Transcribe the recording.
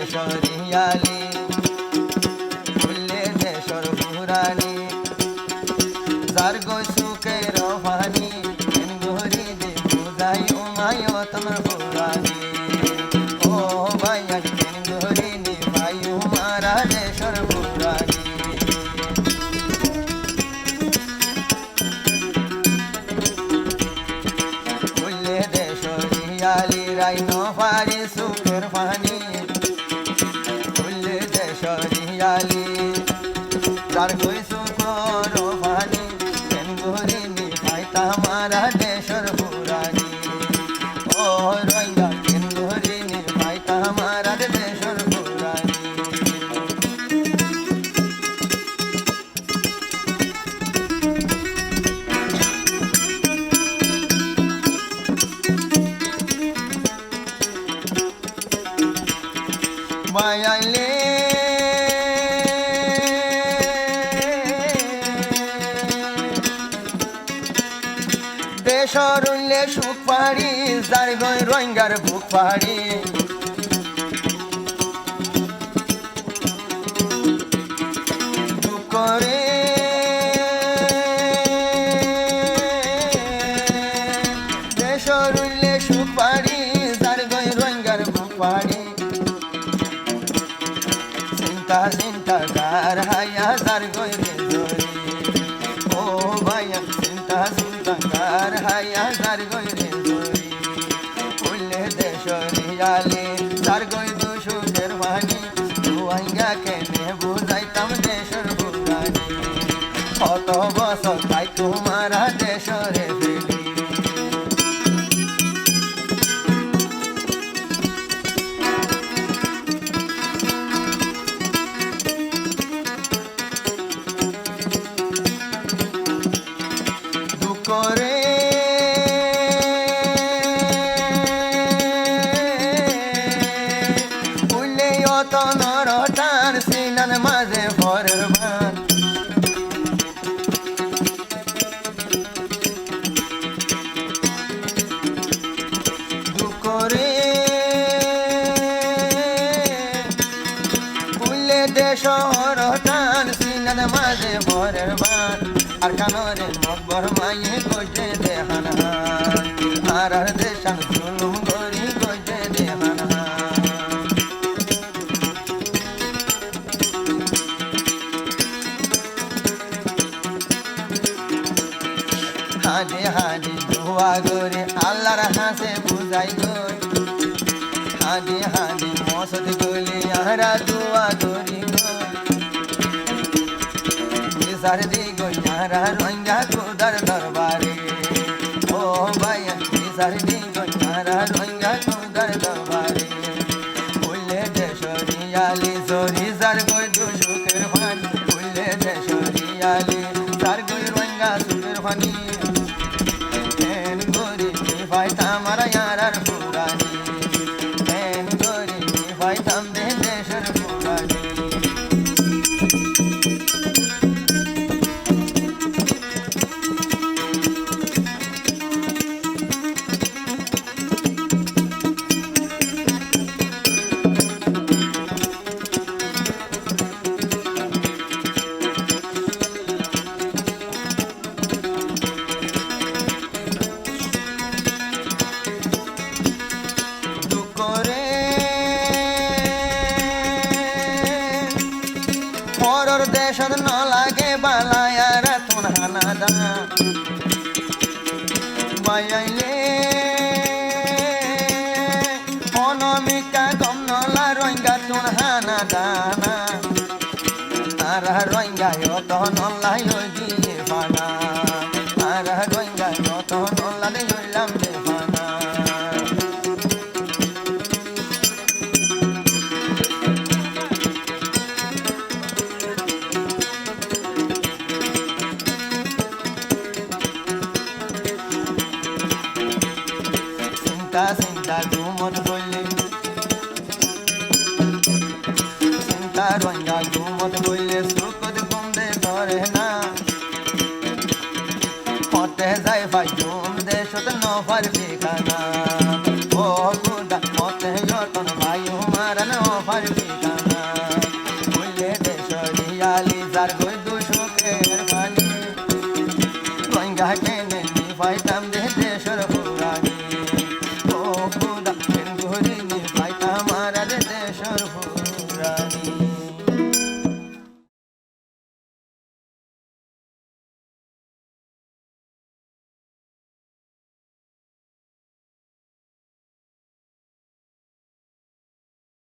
সরিয়ালি ফুললে দেশর পুরানি যার গো সুখের পানি কেন গরি দে বুঝাই উমায় তোমার পুরানি ও ভাইয়া কেন গরি নি ভাই উমারা দেশর পুরানি ফুললে দেশরিয়ালি রাই নফারি সুখের পানি ফুললে দেশরিয়ালি যার গো সুখর পানি কেন গরি নি ভাই তামারা দেশর পুরানি ও রইয়া কেন গরি নি ভাই তামারা দেশর পুরানি মায়ালে দেশর উল্লে সুখ পাহাড়ি যার গই রোহিঙ্গার বুক পাহাড়ি দুঃখ রে দেশর উল্লে সুখ পাহাড়ি যার গই রোহিঙ্গার বুক পাহাড়ি চিন্তা চিন্তা কার হায়া যার গই রে জরি ও ভাইয়া চিন্তা চিন্তা কার হায়া যার গই রে জরি ফুললে দেশরিয়ালি যার গই দুসুখের পানি রোহিঙ্গা কেনে বুঝাইতাম দেশর পুরানি কত বছর তাই তোমারা দেশরে ফেলি দুঃখ রে ফুললে অত নরটান সিনান মাঝে ভরের বান দুঃখ রে ফুললে দেশর টান সিনান মাঝে ভরের বান আর কানরে মকবর মায়ে গজে দেহান আর দেশান জুলুম গরি গজে দেহান হাজে হাজে দোয়া গরে আল্লাহর হাসে বুঝাই গই হাজে হাজে মসদ গলি আহরা দোয়া গরি গই বিচার দি গই আহরা রোহিঙ্গা খোদার দরবারে ও ভাইয়া বিচার দি গই আহরা রোহিঙ্গা খোদার দরবারে ফুললে দেশরিয়ালি জরি যার গই দুসুখের পানি ফুললে দেশরিয়ালি যার গই রোহিঙ্গা সুখের পানি কেন গরি নি ভাই তামারা ইয়ারার পুরানি কেন গরি নি ভাই তাম দে দেশর পুরানি দুঃখ রে পরর দেশত ন লাগে বালায়ার তুন হানা দা মায়াইলে অনমিকা গম নলা রোহিঙ্গা তুন হানা দানা আর রোহিঙ্গা অত নলাই লই দিয়ে পানা আর রোহিঙ্গা অত নলালে লইলাম দে পানা চিন্তা চিন্তা ঘুমত বললে চিন্তা রোহিঙ্গা ঘুমত বললে সুখত ঘুম দে ধরে না পথে যাই ভাই ঘুম দেশত নফার ঠিকানা ও খুদা পথে যতন ভাই মারান নফার রোহিঙ্গা টেনে নি পাইতাম